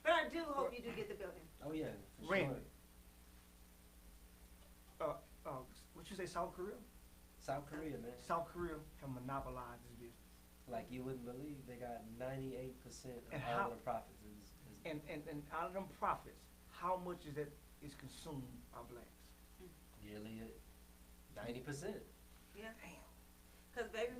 But I do hope you do get the building. Oh yeah, for Rain. sure. What you say, South Korea? South Korea, man. South Korea have monopolized this business. Like you wouldn't believe, they got 98% of And all how- the profits. Is And out of them profits, how much is that is consumed by blacks? Nearly 90%. Yeah. Cause baby,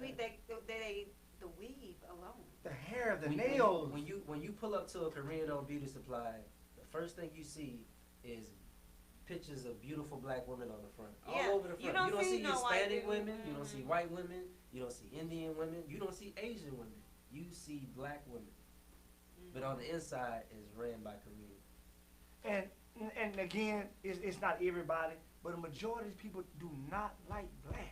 the weave alone. The hair, the When- nails. When you pull up to a Korean-owned beauty supply, the first thing you see is pictures of beautiful black women on the front, Yeah, all over the front. you don't see no white Hispanic people. women, you don't see white women, you don't see Indian women, you don't see Asian women. You see black women, but on the inside is ran by Korean. And again, it's not everybody, but a majority of people do not like blacks.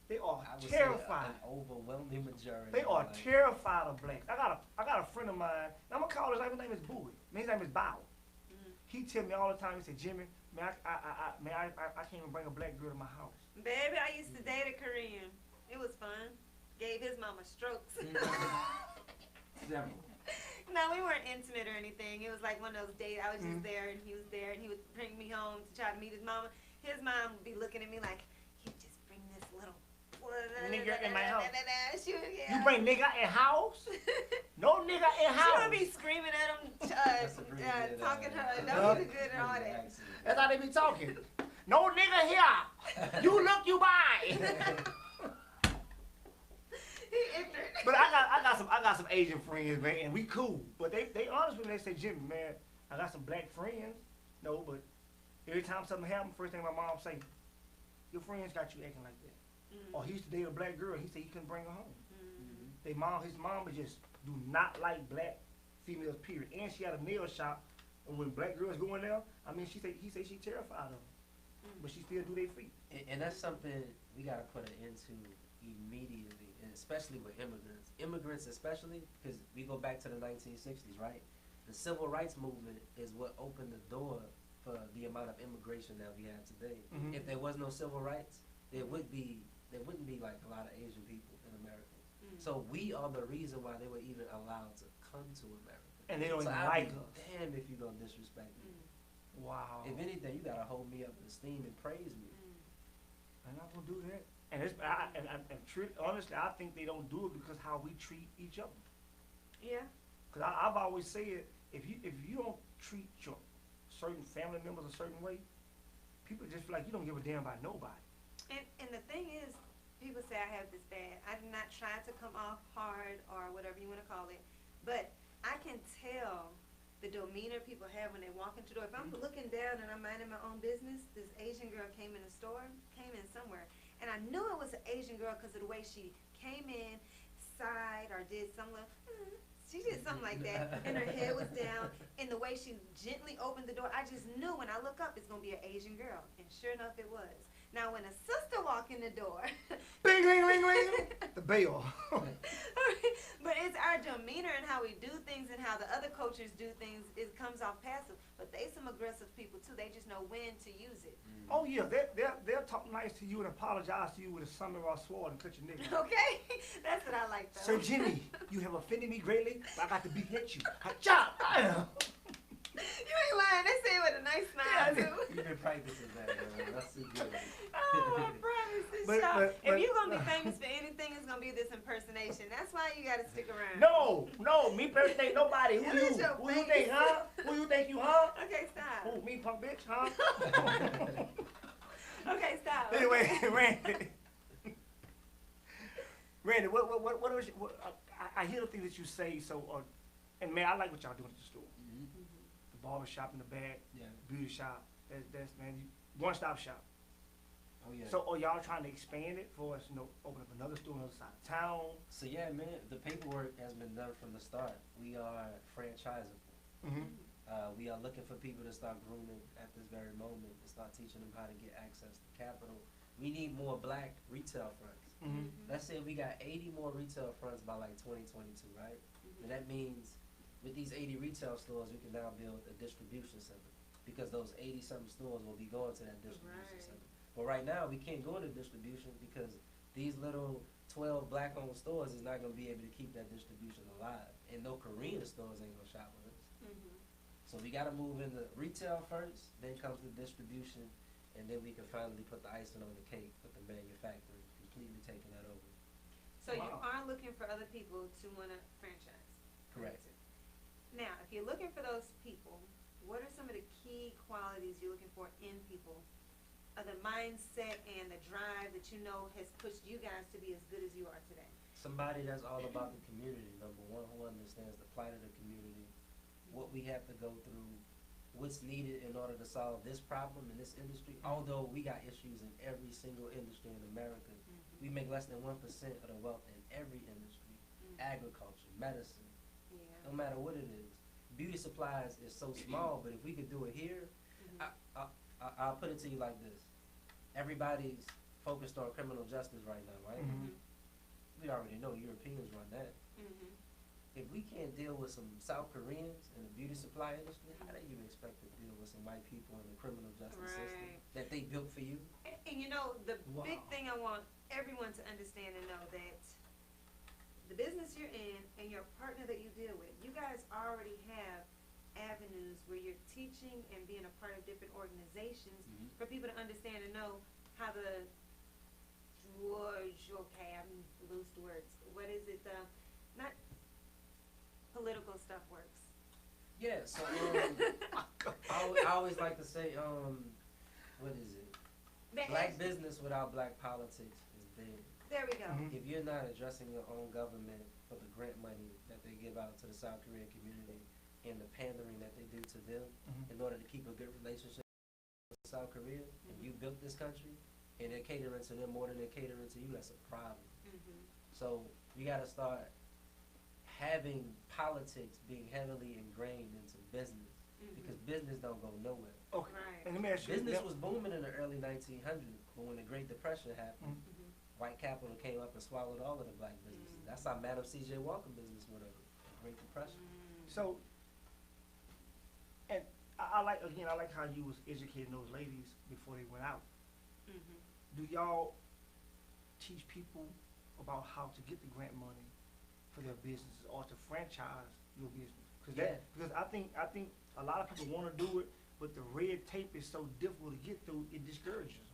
They are I would terrified. say an overwhelming majority. They are like, terrified of blacks. I got a friend of mine. I'm gonna call his name is Bowie. His name is Bow. He tell me all the time. He said, Jimmy, man, I can't even bring a black girl to my house. Baby, I used to date a Korean. It was fun. Gave his mama strokes. Several. No, we weren't intimate or anything. It was like one of those dates. I was just there, and he was there, and he would bring me home to try to meet his mama. His mom would be looking at me like, "You just bring this little nigga in my house." She would, yeah. You bring nigga in house? No nigga in She house. would be screaming at him, That's a pretty good, talking to her. huh? Don't be good at all that. That's how they be talking. No nigga here. You look, you buy. He ignorant. But I got some Asian friends, man, and we cool. But they honest with me. They say, Jimmy, man, I got some black friends. No, but every time something happens, first thing my mom say, your friends got you acting like that. Or he used to date a black girl. He said he couldn't bring her home. His mom would just do not like black females, period. And she had a nail shop, and when black girls go in there, I mean, he said she terrified of them, but she still do their feet. And that's something we gotta put an end to immediately, and especially with immigrants. Immigrants especially, because we go back to the 1960s, right? The civil rights movement is what opened the door for the amount of immigration that we have today. If there was no civil rights, there wouldn't be like a lot of Asian people in America. So we are the reason why they were even allowed to come to America. And they don't So even I'd like be us. damned if you don't disrespect me. Wow. If anything, you gotta hold me up in esteem and praise me. I'm not gonna do that. And honestly, I think they don't do it because how we treat each other. Yeah. Because I've always said, if you don't treat your certain family members a certain way, people just feel like you don't give a damn about nobody. And the thing is, people say I have this bad. I'm not trying to come off hard or whatever you want to call it, but I can tell the demeanor people have when they walk into the door. If I'm looking down and I'm minding my own business, this Asian girl came in the store, came in somewhere, and I knew it was an Asian girl because of the way she came in, sighed or did some little, she did something like that, and her head was down, and the way she gently opened the door, I just knew when I look up it's going to be an Asian girl, and sure enough it was. Now when a sister walked in the door, Bing, ling, ling, ling, the bell. but it's our demeanor and how we do things and how the other cultures do things, it comes off passive. But they some aggressive people too, they just know when to use it. Oh yeah, they'll talk nice to you and apologize to you with a samurai sword and cut your nigga. Okay? That's what I like though. Sir Jimmy, you have offended me greatly. I got to be hit you. Ha-cha! You ain't lying, they say it with a nice smile too. You've been practicing that, man. That's too good. Oh, I promise this But- show. but- If you're gonna be famous for anything, it's gonna be this impersonation. That's why you gotta stick around. No, me personally ain't nobody. Who That you? is your Who you face. think, huh? Who you think you, huh? Okay, stop. Who, me punk bitch, huh? Okay, stop. Anyway, Randy, what was I hear the things that you say, so, and man, I like what y'all doing at the store. The barber shop in the back, Yeah. beauty shop, that's man, one-stop shop. Oh yeah. So are y'all trying to expand it for us, open up another store on the other side of town? So yeah, man, the paperwork has been done from the start. We are franchisable. We are looking for people to start grooming at this very moment and start teaching them how to get access to capital. We need more black retail fronts. Let's say we got 80 more retail fronts by like 2022, right? And that means with these 80 retail stores, we can now build a distribution center because those 80-something stores will be going to that distribution center. But right now, we can't go into distribution because these little 12 black-owned stores is not going to be able to keep that distribution alive. And no Korean stores ain't going to shop with us. So we got to move into retail first, then comes the distribution, and then we can finally put the icing on the cake with the manufacturing, completely taking that over. So you are looking for other people to want to franchise. Correct. Now, if you're looking for those people, what are some of the key qualities you're looking for in people the mindset and the drive that you know has pushed you guys to be as good as you are today? Somebody that's all about the community, number one, who understands the plight of the community, what we have to go through, what's needed in order to solve this problem in this industry. Although we got issues in every single industry in America, we make less than 1% of the wealth in every industry. Agriculture, medicine, Yeah. no matter what it is. Beauty supplies is so small, but if we could do it here, I'll put it to you like this. Everybody's focused on criminal justice right now, right? We already know Europeans run that. If we can't deal with some South Koreans in the beauty supply industry, how do you expect to deal with some white people in the criminal justice system that they built for you? And you know, the big thing I want everyone to understand and know that the business you're in and your partner that you deal with, you guys already have avenues where you're teaching and being a part of different organizations for people to understand and know how the I'm loose words. What is it? Not political stuff works. Yeah, so I always like to say, what is it? Black business without black politics is dead. There we go. If you're not addressing your own government for the grant money that they give out to the South Korean community and the pandering that they do to them in order to keep a good relationship with South Korea, and you built this country, and they're catering to them more than they're catering to you, that's a problem. So you got to start having politics being heavily ingrained into business, because business don't go nowhere. Okay. Right. And let me ask you, Business was booming in the early 1900s, but when the Great Depression happened, white capital came up and swallowed all of the black businesses. That's how Madam C.J. Walker business went over, the Great Depression. So, and I like how you was educating those ladies before they went out. Do y'all teach people about how to get the grant money for their businesses or to franchise your business? Because I think a lot of people want to do it, but the red tape is so difficult to get through, it discourages them.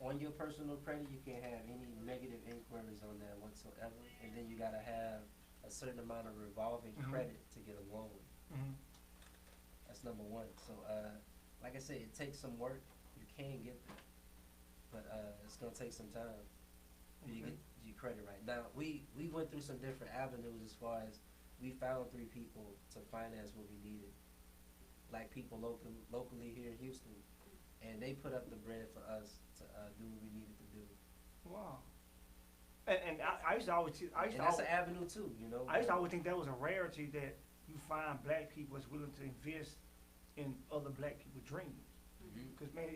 On your personal credit, you can't have any negative inquiries on that whatsoever, and then you gotta have a certain amount of revolving credit to get a loan. That's number one. So, like I said, it takes some work. You can get there, but it's gonna take some time for you to get your credit right. Now, we went through some different avenues as far as we found 3 people to finance what we needed, like people locally here in Houston, and they put up the bread for us to do what we needed to do. Wow. And I used to always, that's an avenue too, you know. I used to always think that was a rarity that you find black people that's willing to invest in other black people's dreams. Because man,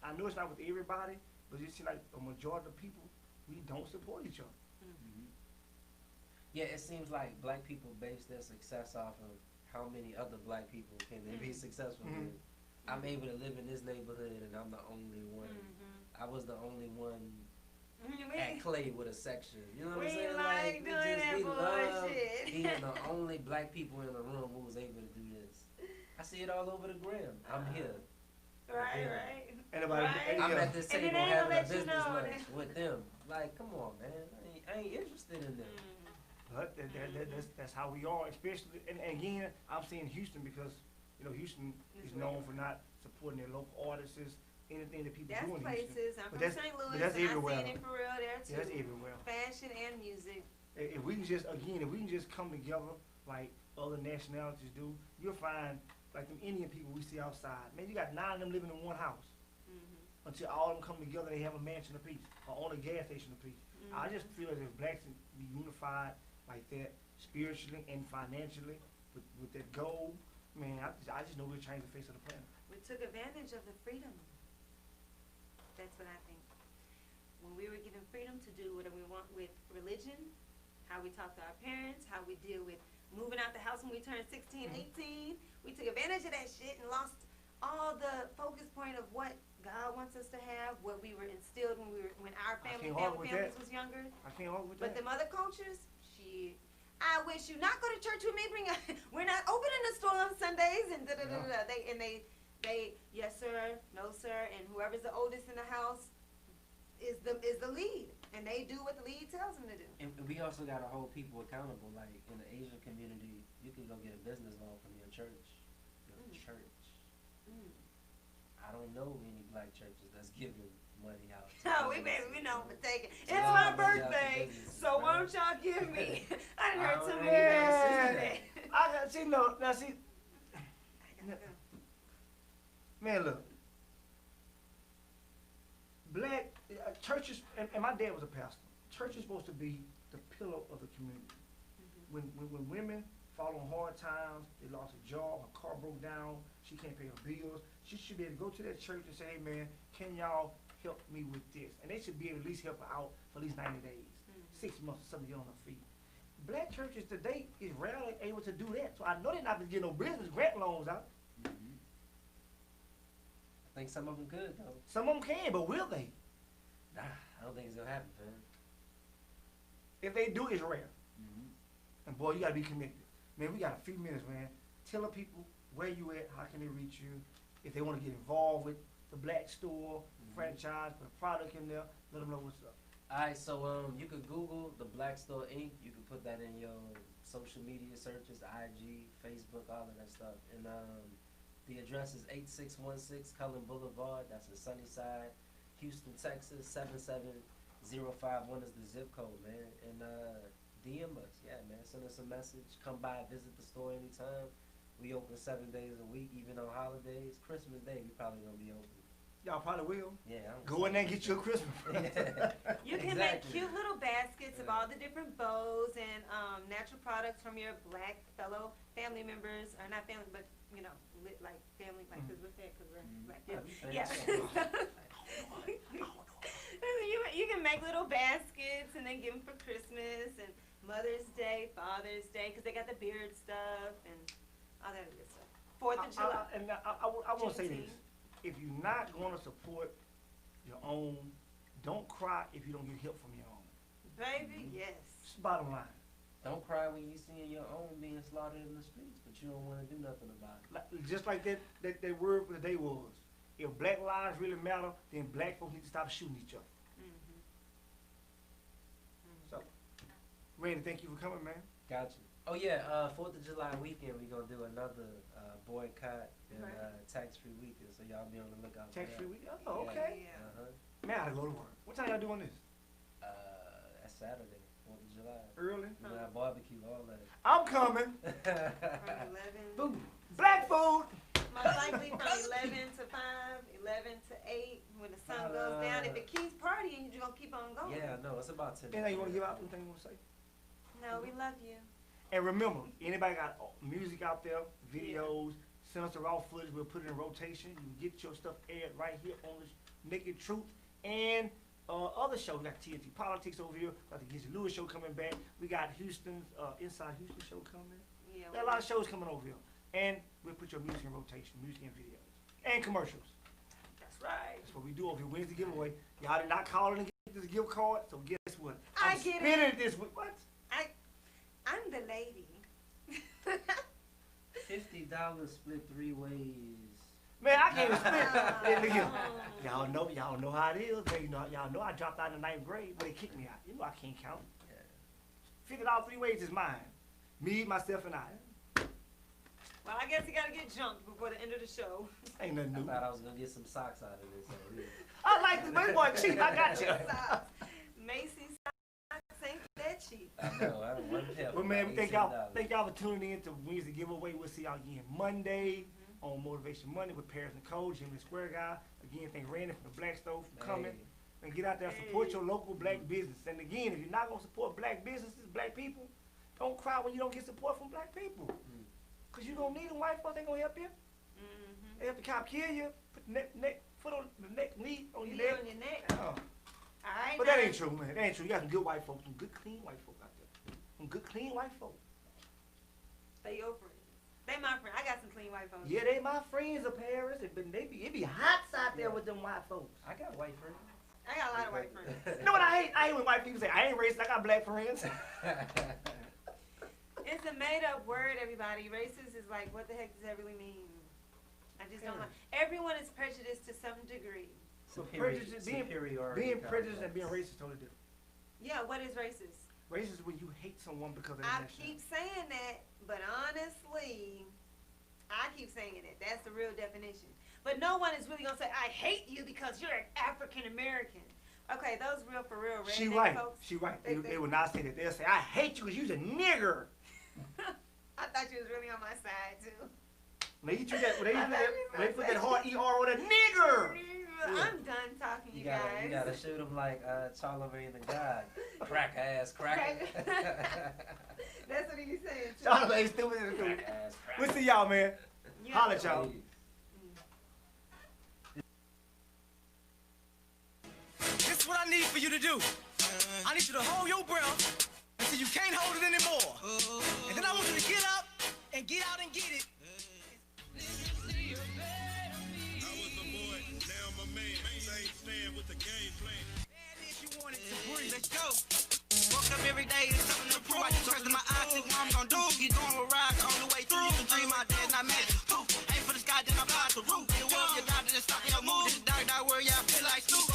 I know it's not with everybody, but it seems like a majority of people, we don't support each other. Yeah, it seems like black people base their success off of how many other black people can they be successful with. I'm able to live in this neighborhood and I'm the only one. I was the only one at Clay with a section. You know what I'm saying? Like doing that bullshit. Being the only black people in the room who was able to do this. I see it all over the gram. I'm here. Right. I'm at this table having a business lunch that. with them. Like, come on, man. I ain't interested in them. But that's how we are, especially, and again, I'm saying Houston because, you know, Houston is known for not supporting their local artists, anything that people That's do in places. Houston. I'm But from St. Louis, that's and everywhere. I've seen it for real there too. Yeah, that's everywhere. Fashion and music. If we can just come together like other nationalities do, you'll find like them Indian people we see outside. Man, you got 9 of them living in one house. Until all of them come together, they have a mansion apiece or own a gas station apiece. I just feel as if blacks can be unified like that, spiritually and financially, with that goal. Man, I just know we'll change the face of the planet. We took advantage of the freedom. That's what I think. When we were given freedom to do whatever we want with religion, how we talk to our parents, how we deal with moving out the house when we turned 16, 18, we took advantage of that shit and lost all the focus point of what God wants us to have, what we were instilled when our families was younger. I can't argue with But that. them other cultures, shit. I wish you not go to church with me. We're not opening the store on Sundays and da da da da. They yes sir, no sir, and whoever's the oldest in the house is the lead, and they do what the lead tells them to do. And we also gotta hold people accountable. Like in the Asian community, you can go get a business loan from your church. Your church. I I don't know any black churches that's giving money out. Oh, we know for taking. It's Yeah, my money out to birthday, businesses, so why right? don't y'all give me? I done I heard don't too know many either. voices Man, today. I got see no now see. Man, look. Black churches, and my dad was a pastor. Church is supposed to be the pillar of the community. When women fall on hard times, they lost a job, her car broke down, she can't pay her bills, she should be able to go to that church and say, hey man, can y'all help me with this? And they should be able to at least help her out for at least 90 days, 6 months or something to get on her feet. Black churches today is rarely able to do that. So I know they're not going to get no business grant loans out. I think some of them could though. Some of them can, but will they? Nah, I don't think it's gonna happen, man. If they do, it's rare. And boy, you gotta be connected. Man, we got a few minutes, man. Tell the people where you at, how can they reach you, if they want to get involved with the Black Store franchise, put a product in there, let them know what's up. Alright, so you could Google the Black Store Inc. You can put that in your social media searches, IG, Facebook, all of that stuff. And the address is 8616 Cullen Boulevard. That's in Sunnyside, Houston, Texas. 77051 is the zip code, man. And DM us, yeah, man. Send us a message. Come by, visit the store anytime. We open 7 days a week, even on holidays. Christmas Day, we probably gonna be open. Y'all probably will. Yeah. Go in there and get your Christmas. You can make cute little baskets of all the different bows and natural products from your black fellow family members, or not family, but you know, like family, like because we're black. Yeah. You can make little baskets and then give them for Christmas and Mother's Day, Father's Day, because they got the beard stuff and all that good stuff. 4th of July. I want to say this. If you're not going to support your own, don't cry if you don't get help from your own. Baby, yes. It's the bottom line. Don't cry when you seeing your own being slaughtered in the streets, but you don't want to do nothing about it. Just like that word for the day was, if black lives really matter, then black folks need to stop shooting each other. So, Randy, thank you for coming, man. Gotcha. Oh yeah, 4th of July weekend we gonna do another boycott and tax-free weekend, so y'all be on the lookout. Tax-free weekend? Oh, okay. Yeah. Man, I gotta go to work. What time y'all doing this? That's Saturday, 4th of July. Early? We're gonna have barbecue, all that. I'm coming. From 11. Food. Black food. Most likely from 11 to 5, 11 to 8, when the sun goes down. If it keeps partying, you're going to keep on going. Yeah, no, it's about 10. Anything you want to give out? Anything you want to say? No, we love you. And remember, anybody got music out there, videos, send us the raw footage. We'll put it in rotation. You can get your stuff aired right here on the Naked Truth and other shows. We got TNT Politics over here. We got the Gizzy Lewis show coming back. We got Houston's Inside Houston show coming. Yeah, Got a lot of shows coming over here. And we'll put your music in rotation, music and videos. And commercials. That's right. That's what we do over here. Wednesday giveaway. Y'all did not call in and get this gift card, so guess what? I I'm get spinning it. it this week. What? I'm the lady. $50 split 3 ways. Man, I can't even split it. Hey, look here. Y'all know how it is. Man. Y'all know I dropped out in the 9th grade, but they kicked me out. You know I can't count. $50 3 ways is mine. Me, myself, and I. Well, I guess you got to get jumped before the end of the show. Ain't nothing I new. thought I was gonna get some socks out of this. I like this. This boy cheap. I got you. Macy's socks ain't that cheap. I know, I don't want to help. Well, man, we thank $18. y'all for tuning in to Wednesday giveaway. We'll see y'all again Monday on Motivation Monday with Paris Nicole, Jimmy the Square Guy. Again, thank Randy from the Black Stove for coming. And get out there and support your local black business. And again, if you're not gonna support black businesses, black people, don't cry when you don't get support from black people. Cause you don't need them. White folks ain't gonna help you. They have to cop kill you, put the foot on the neck, knee on your neck. On your neck. Oh. All right. But that ain't true, man. That ain't true. You got some good white folks, some good clean white folk out there. Some good clean white folk. They your friends. They my friend. I got some clean white folks. Yeah, they my friends of Paris. It be hot out there with them white folks. I got white friends. I got a lot of white friends. You know what I hate? I hate when white people say, I ain't racist, I got black friends. It's a made-up word, everybody. Racist is like, what the heck does that really mean? I just don't like. Everyone is prejudiced to some degree. Being prejudiced and being racist is totally different. Yeah, what is racist? Racist is when you hate someone because of their I nationality. keep saying that, but honestly, I keep saying it. That's the real definition. But no one is really gonna say, I hate you because you're African American. Okay, those real for real redneck She right. folks. She right. They will not say that. They'll say, I hate you because you's a nigger. I thought you was really on my side too. When they put that hard ER on a nigger. I'm done talking, you guys. You gotta shoot him like Charlemagne the God. Crack ass, crack. That's what he's saying. Charlemagne stupid as a dude. We'll see y'all, man. Holla at y'all. This is what I need for you to do. I need you to hold your breath until you can't hold it anymore. And then I want you to get up and get out and get it. Let's go. Woke up every day, it's something to prove. I just trust in my eyes, think what I'm gonna do. Keep going with ride all the way through. The dream out there, not magic. Poof, aim for the sky, then I fly the roof. The world, you die, then stop your move. This dark, world, yeah, I feel like Snoop.